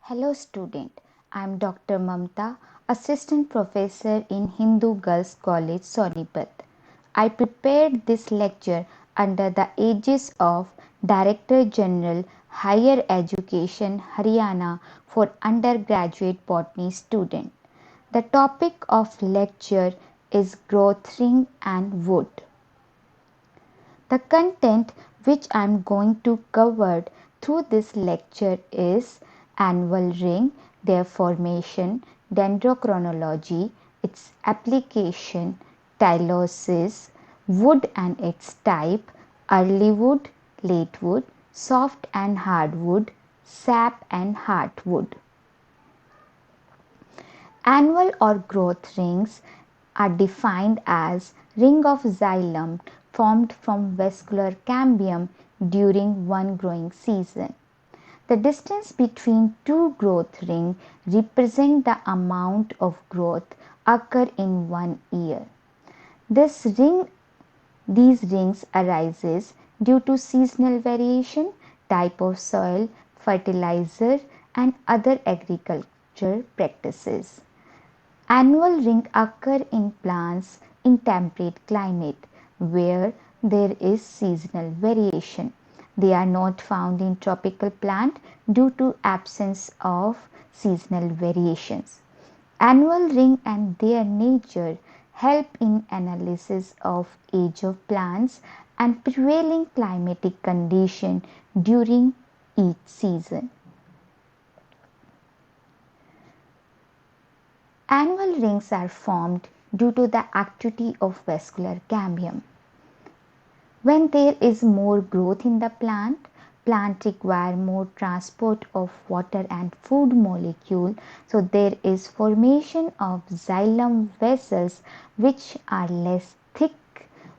Hello student, I am Dr. Mamta, Assistant Professor in Hindu Girls College, Sonipat. I prepared this lecture under the aegis of Director General Higher Education Haryana for undergraduate botany student. The topic of lecture is growth ring and wood. The content which I am going to cover through this lecture is annual ring, their formation, dendrochronology, its application, tylosis, wood and its type, early wood, late wood, soft and hard wood, sap and hardwood. Annual or growth rings are defined as ring of xylem formed from vascular cambium during one growing season. The distance between two growth rings represents the amount of growth occur in 1 year. These rings arises due to seasonal variation, type of soil, fertilizer and other agriculture practices. Annual ring occur in plants in temperate climate where there is seasonal variation. They are not found in tropical plant due to absence of seasonal variations. Annual ring and their nature help in analysis of age of plants and prevailing climatic condition during each season. Annual rings are formed due to the activity of vascular cambium. When there is more growth in the plant require more transport of water and food molecule, so there is formation of xylem vessels which are less thick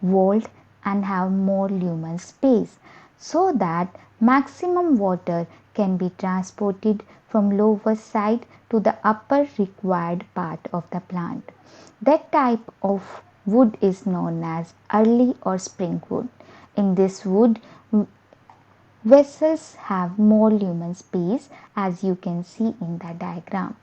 walled and have more lumen space, so that maximum water can be transported from lower side to the upper required part of the plant. That type of wood is known as early or spring wood. In this wood, vessels have more lumen space, as you can see in the diagram.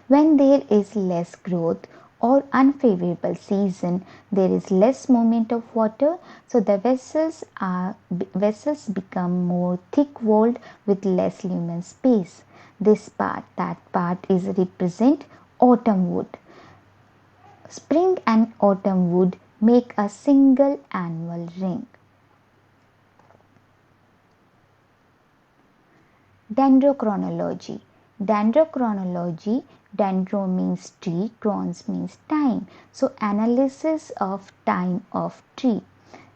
When there is less growth or unfavorable season, there is less movement of water, so the vessels become more thick walled with less lumen space. That part is represent autumn wood. Spring and autumn wood make a single annual ring. Dendrochronology. Dendro means tree, chronos means time. So analysis of time of tree.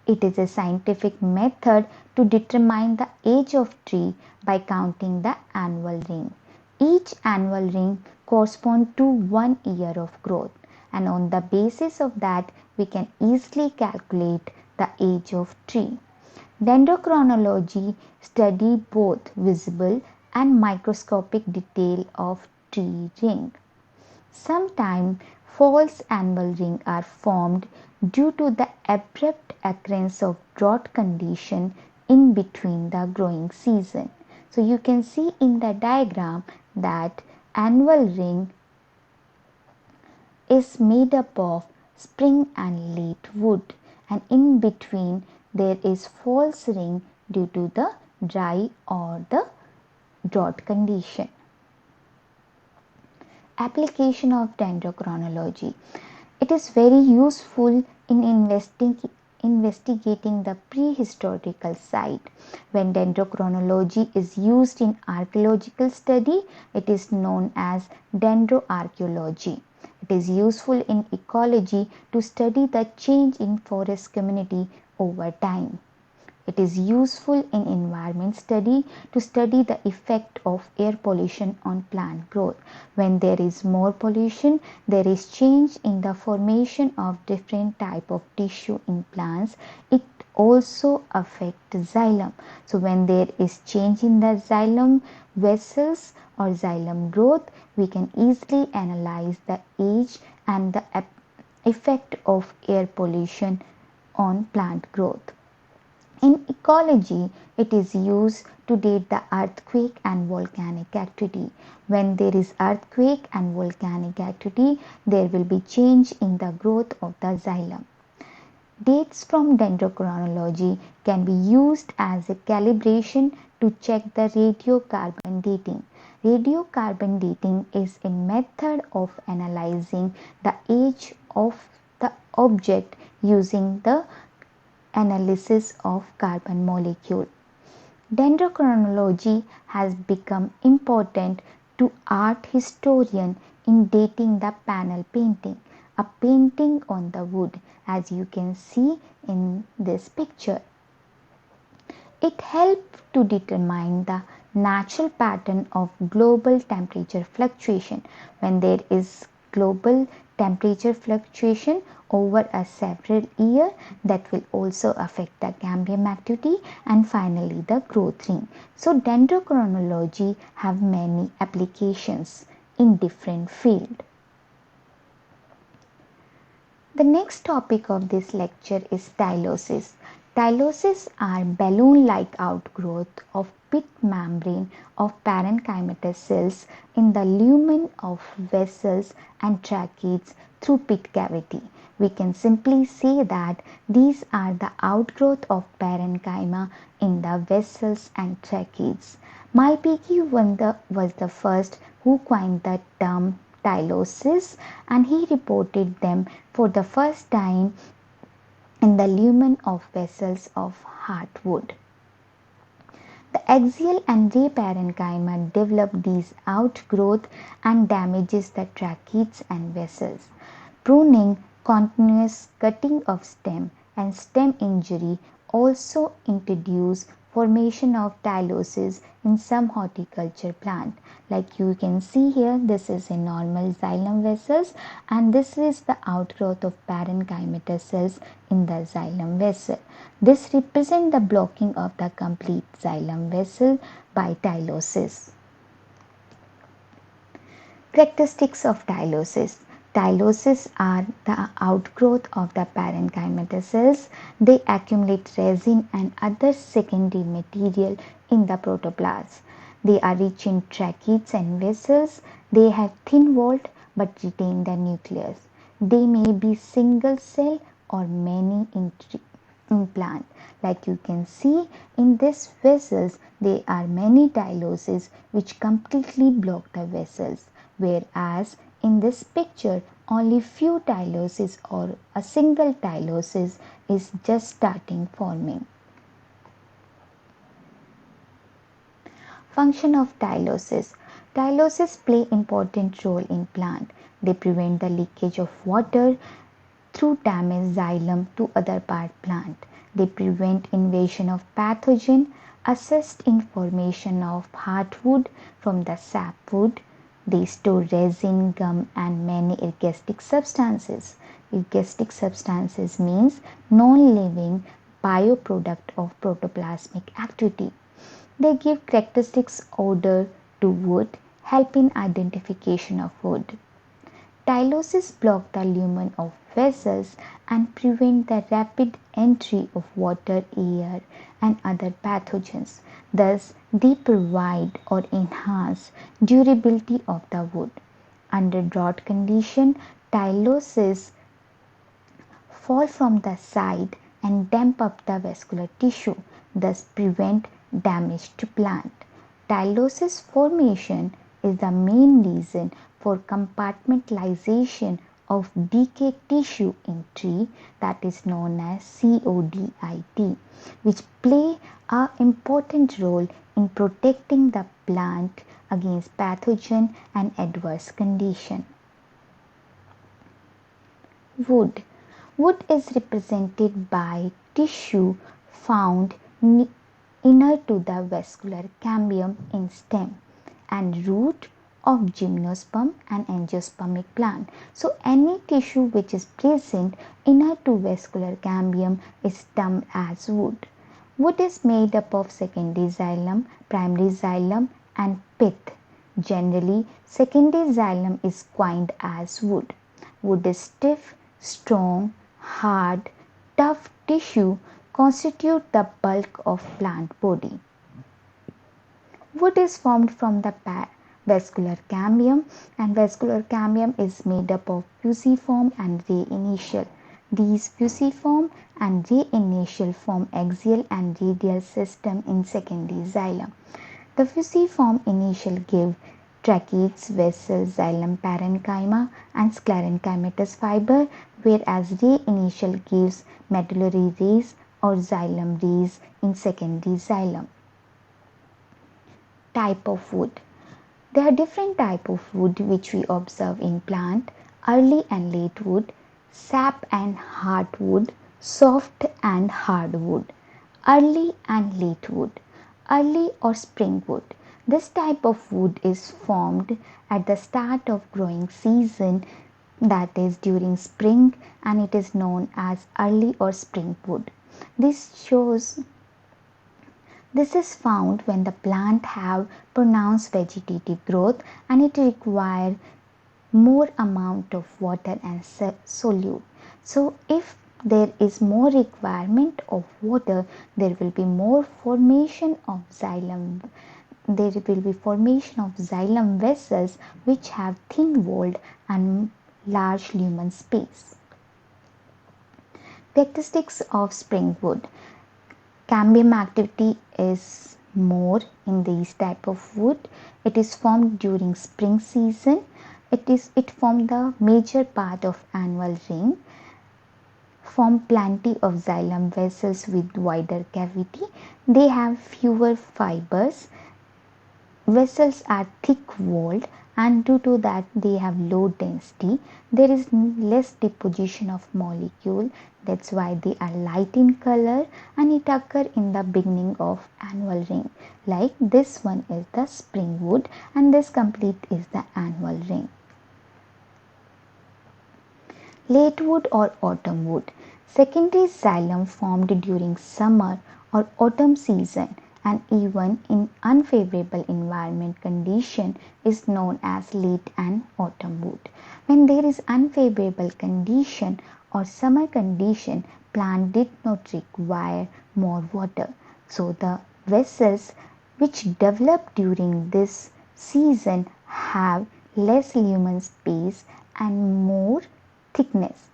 It is a scientific method to determine the age of tree by counting the annual ring. Each annual ring corresponds to 1 year of growth, and on the basis of that we can easily calculate the age of tree. Dendrochronology study both visible and microscopic detail of tree ring. Sometimes false annual rings are formed due to the abrupt occurrence of drought condition in between the growing season. So you can see in the diagram that annual ring is made up of spring and late wood, and in between there is false ring due to the dry or the drought condition. Application of dendrochronology. It is very useful in investigating the prehistorical site. When dendrochronology is used in archaeological study, it is known as dendroarchaeology. It is useful in ecology to study the change in forest community over time. It is useful in environment study to study the effect of air pollution on plant growth. When there is more pollution, there is change in the formation of different type of tissue in plants. It also affects xylem. So when there is change in the xylem vessels or xylem growth, we can easily analyze the age and the effect of air pollution on plant growth. In ecology, it is used to date the earthquake and volcanic activity. When there is earthquake and volcanic activity, there will be change in the growth of the xylem. Dates from dendrochronology can be used as a calibration to check the radiocarbon dating. Radiocarbon dating is a method of analyzing the age of the object using the analysis of carbon molecule. Dendrochronology has become important to art historians in dating the panel painting, a painting on the wood, as you can see in this picture. It helps to determine the natural pattern of global temperature fluctuation. When there is global temperature fluctuation over a several year, that will also affect the cambium activity and finally the growth ring. So dendrochronology have many applications in different fields. The next topic of this lecture is tylosis. Tylosis are balloon-like outgrowth of pit membrane of parenchymatous cells in the lumen of vessels and tracheids through pit cavity. We can simply say that these are the outgrowth of parenchyma in the vessels and tracheids. Malpighi was the first who coined the term tylosis, and he reported them for the first time in the lumen of vessels of heartwood. The axial and ray parenchyma develop these outgrowth and damages the tracheids and vessels. Pruning, continuous cutting of stem, and stem injury also introduce formation of tylosis in some horticulture plant. Like you can see here, this is a normal xylem vessels and this is the outgrowth of parenchymatous cells in the xylem vessel. This represents the blocking of the complete xylem vessel by tylosis. Characteristics of tylosis. Tylosis are the outgrowth of the parenchymatous cells. They accumulate resin and other secondary material in the protoplasm. They are rich in tracheids and vessels. They have thin wall but retain the nucleus. They may be single cell or many in plant. Like you can see in this vessels, there are many tyloses which completely block the vessels, whereas in this picture only few tyloses or a single tylosis is just starting forming. Function of tylosis. Tylosis play important role in plant. They prevent the leakage of water through damaged xylem to other part plant. They prevent invasion of pathogen, assist in formation of heartwood from the sapwood. They store resin, gum and many ergastic substances. Ergastic substances means non-living bioproduct of protoplasmic activity. They give characteristics odor to wood, help in identification of wood. Tylosis block the lumen of vessels and prevent the rapid entry of water, air and other pathogens. Thus, they provide or enhance durability of the wood. Under drought condition, tylosis fall from the side and damp up the vascular tissue, thus prevent damage to plant. Tylosis formation is the main reason for compartmentalization of decayed tissue in tree, that is known as CODIT, which play an important role in protecting the plant against pathogen and adverse condition. Wood. Wood is represented by tissue found inner to the vascular cambium in stem and root of gymnosperm and angiospermic plant. So any tissue which is present inner to vascular cambium is termed as wood. Wood is made up of secondary xylem, primary xylem and pith. Generally, secondary xylem is coined as wood. Wood is stiff, strong, hard, tough tissue constitute the bulk of plant body. Wood is formed from the vascular cambium, and vascular cambium is made up of fusiform and ray initial. These fusiform and ray initial form axial and radial system in secondary xylem. The fusiform initial give tracheids, vessels, xylem parenchyma and sclerenchymatous fiber, whereas ray initial gives medullary rays or xylem rays in secondary xylem. Type of wood. There are different type of wood which we observe in plant: early and late wood, sap and hardwood, soft and hardwood. Early and late wood. Early or spring wood. This type of wood is formed at the start of growing season, that is during spring, and it is known as early or spring wood. This is found when the plant have pronounced vegetative growth and it require more amount of water and solute. So if there is more requirement of water, there will be more formation of xylem. There will be formation of xylem vessels which have thin walled and large lumen space. Characteristics of spring wood. Cambium activity is more in these type of wood. It is formed during spring season. It form the major part of annual ring, form plenty of xylem vessels with wider cavity. They have fewer fibers. Vessels are thick walled, and due to that they have low density. There is less deposition of molecule. That's why they are light in color, and it occur in the beginning of annual ring. Like this one is the spring wood, and this complete is the annual ring. Late wood or autumn wood. Secondary xylem formed during summer or autumn season, and even in unfavorable environment condition is known as late and autumn wood. When there is unfavorable condition or summer condition, plant did not require more water. So the vessels which develop during this season have less lumen space and more thickness.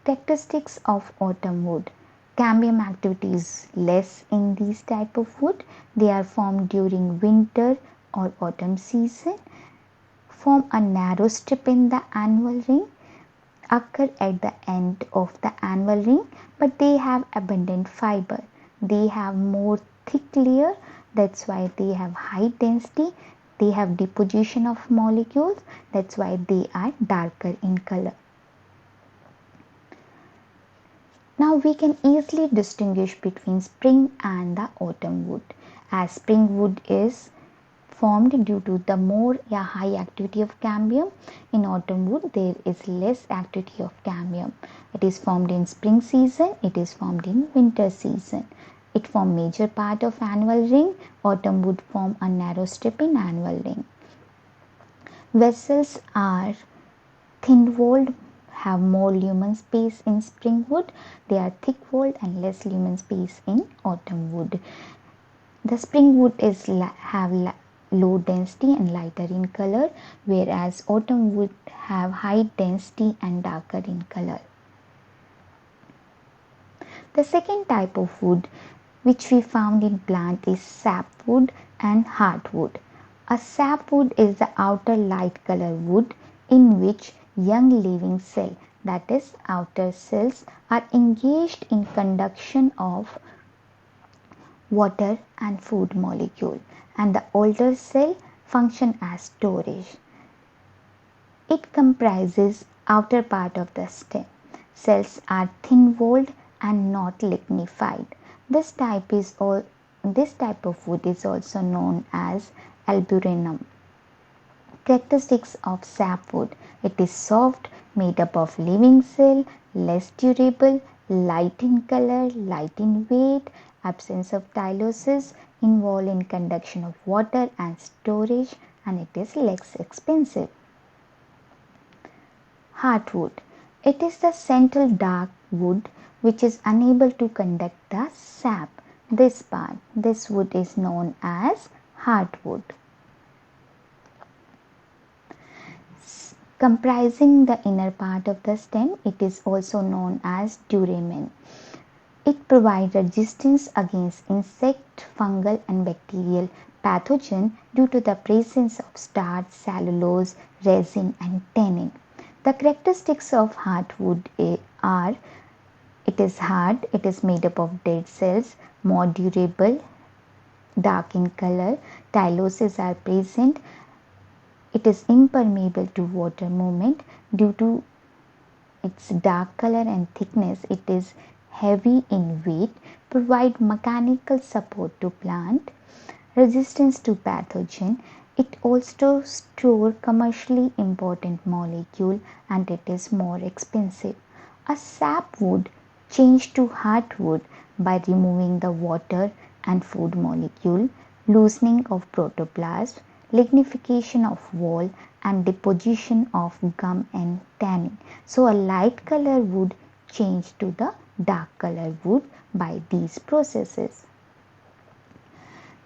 Characteristics of autumn wood. Cambium activity is less in these type of wood. They are formed during winter or autumn season. Form a narrow strip in the annual ring. Occur at the end of the annual ring, but they have abundant fiber. They have more thick layer. That's why they have high density. They have deposition of molecules. That's why they are darker in color. Now we can easily distinguish between spring and the autumn wood, as spring wood is formed due to the more high activity of cambium. In autumn wood there is less activity of cambium. It is formed in spring season, it is formed in winter season. It form major part of annual ring. Autumn wood form a narrow strip in annual ring. Vessels are thin walled, have more lumen space in spring wood. They are thick walled and less lumen space in autumn wood. The spring wood have low density and lighter in color, whereas autumn wood have high density and darker in color. The second type of wood which we found in plant is sapwood and hardwood. A sapwood is the outer light color wood in which young living cell, that is outer cells, are engaged in conduction of water and food molecule, and the older cell function as storage. It comprises outer part of the stem. Cells are thin walled and not lignified. This type of wood is also known as albuminum. Characteristics of sapwood. It is soft, made up of living cell, less durable, light in color, light in weight, absence of tylosis, involved in conduction of water and storage, and it is less expensive. Hardwood. It is the central dark wood which is unable to conduct the sap. This part, this wood is known as hardwood. Comprising the inner part of the stem, it is also known as duramen. It provides resistance against insect, fungal and bacterial pathogen due to the presence of starch, cellulose, resin and tannin. The characteristics of hardwood are: it is hard, it is made up of dead cells, more durable, dark in color, tyloses are present, it is impermeable to water movement due to its dark color and thickness. It is heavy in weight, provide mechanical support to plant, resistance to pathogen. It also store commercially important molecule and it is more expensive. A sapwood changed to hardwood by removing the water and food molecule, loosening of protoplasm, lignification of wall and deposition of gum and tannin. So a light color wood changed to the dark color wood by these processes.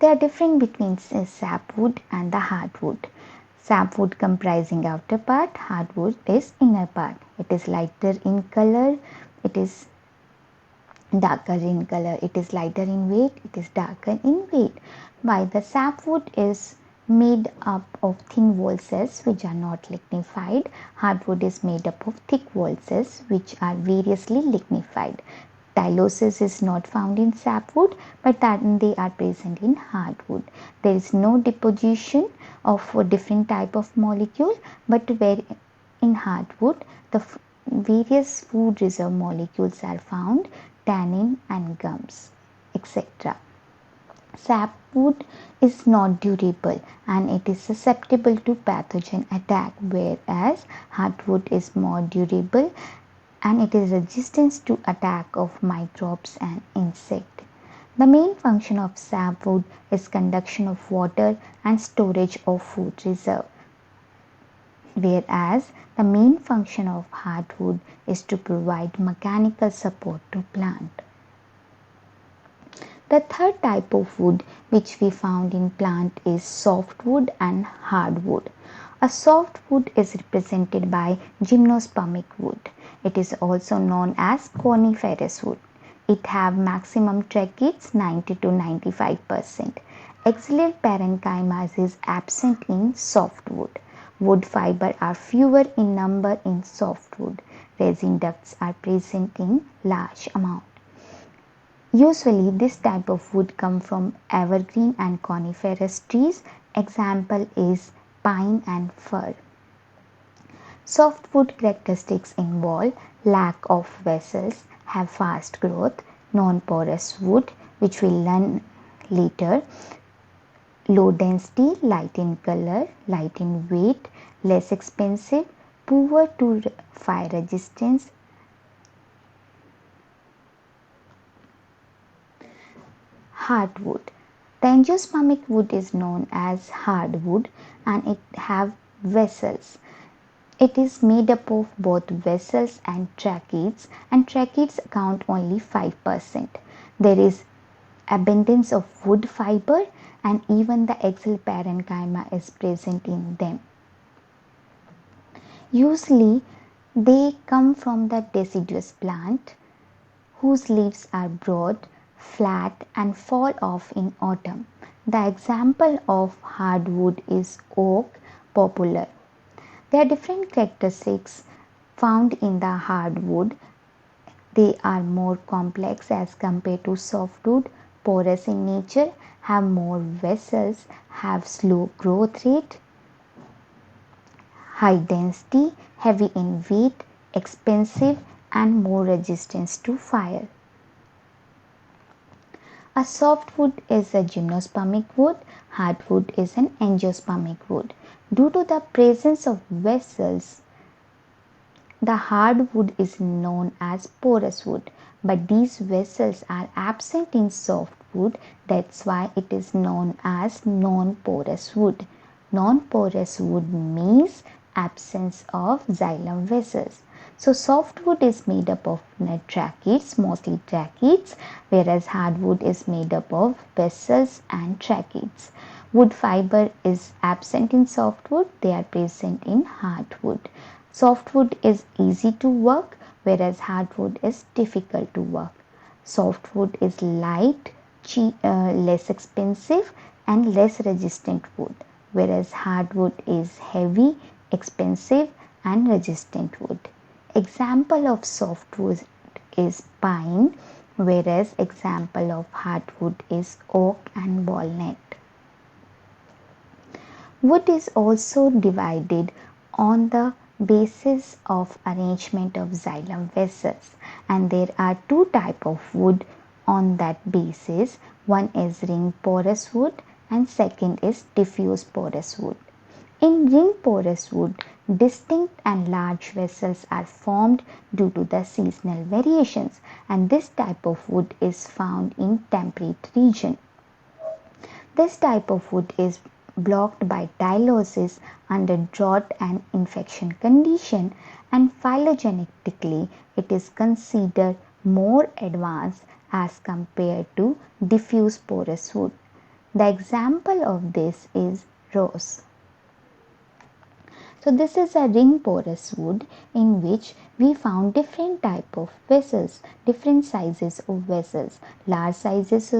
There are difference between sapwood and the hardwood. Sapwood comprising outer part, hardwood is inner part. It is lighter in color, it is darker in color, it is lighter in weight, it is darker in weight. While the sapwood is made up of thin wall cells which are not lignified, hardwood is made up of thick wall cells which are variously lignified. Tyloses is not found in sapwood, but they are present in hardwood. There is no deposition of a different type of molecule, but where in hardwood the various food reserve molecules are found, tannin and gums, etc. Sapwood is not durable and it is susceptible to pathogen attack, whereas hardwood is more durable and it is resistant to attack of microbes and insect. The main function of sapwood is conduction of water and storage of food reserve, whereas the main function of hardwood is to provide mechanical support to plant. The third type of wood which we found in plant is softwood and hardwood. A softwood is represented by gymnospermic wood. It is also known as coniferous wood. It have maximum tracheids 90 to 95%. Axillary parenchyma is absent in softwood. Wood fiber are fewer in number in softwood. Resin ducts are present in large amount. Usually this type of wood come from evergreen and coniferous trees. Example is pine and fir. Softwood characteristics involve lack of vessels, have fast growth, non-porous wood, which we'll learn later, low density, light in color, light in weight, less expensive, poor to fire resistance. Hardwood. The angiospermic wood is known as hardwood and it have vessels. It is made up of both vessels and tracheids account only 5%. There is abundance of wood fiber and even the axillary parenchyma is present in them. Usually they come from the deciduous plant whose leaves are broad, flat and fall off in autumn. The example of hardwood is oak, poplar. There are different characteristics found in the hardwood. They are more complex as compared to softwood, porous in nature, have more vessels, have slow growth rate, high density, heavy in weight, expensive and more resistance to fire. A softwood is a gymnospermic wood, hardwood is an angiospermic wood. Due to the presence of vessels, the hardwood is known as porous wood, but these vessels are absent in softwood, that's why it is known as non-porous wood. Non-porous wood means absence of xylem vessels. So softwood is made up of tracheids, mostly tracheids, whereas hardwood is made up of vessels and tracheids. Wood fiber is absent in softwood, they are present in hardwood. Softwood is easy to work, whereas hardwood is difficult to work. Softwood is light, cheap, less expensive and less resistant wood, whereas hardwood is heavy, expensive and resistant wood. Example of softwood is pine, whereas example of hardwood is oak and walnut. Wood is also divided on the basis of arrangement of xylem vessels, and there are two types of wood on that basis. One is ring porous wood and second is diffuse porous wood. In ring porous wood, distinct and large vessels are formed due to the seasonal variations, and this type of wood is found in temperate region. This type of wood is blocked by dilosis under drought and infection condition, and phylogenetically it is considered more advanced as compared to diffuse porous wood. The example of this is rose. So this is a ring porous wood in which we found different type of vessels, different sizes of vessels, large sizes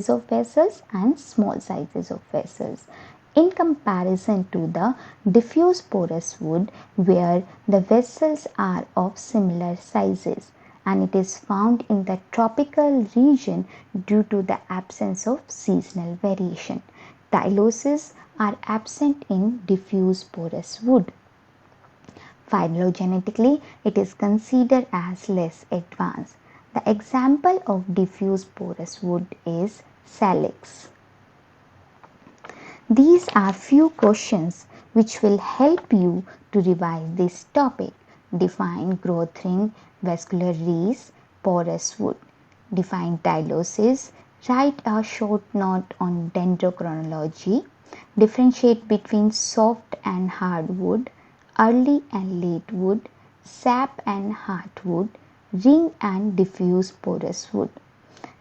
of vessels and small sizes of vessels. In comparison to the diffuse porous wood where the vessels are of similar sizes, and it is found in the tropical region due to the absence of seasonal variation. Tyloses are absent in diffuse porous wood. Phylogenetically, it is considered as less advanced. The example of diffuse porous wood is salix. These are few questions which will help you to revise this topic. Define growth ring, vascular rays, porous wood. Define tylosis. Write a short note on dendrochronology. Differentiate between soft and hard wood, early and late wood, sap and hardwood, ring and diffuse porous wood.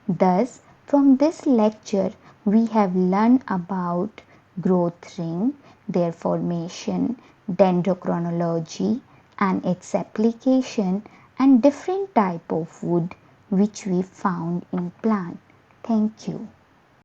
Thus, from this lecture, we have learned about growth ring, their formation, dendrochronology and its application, and different type of wood which we found in plant. Thank you.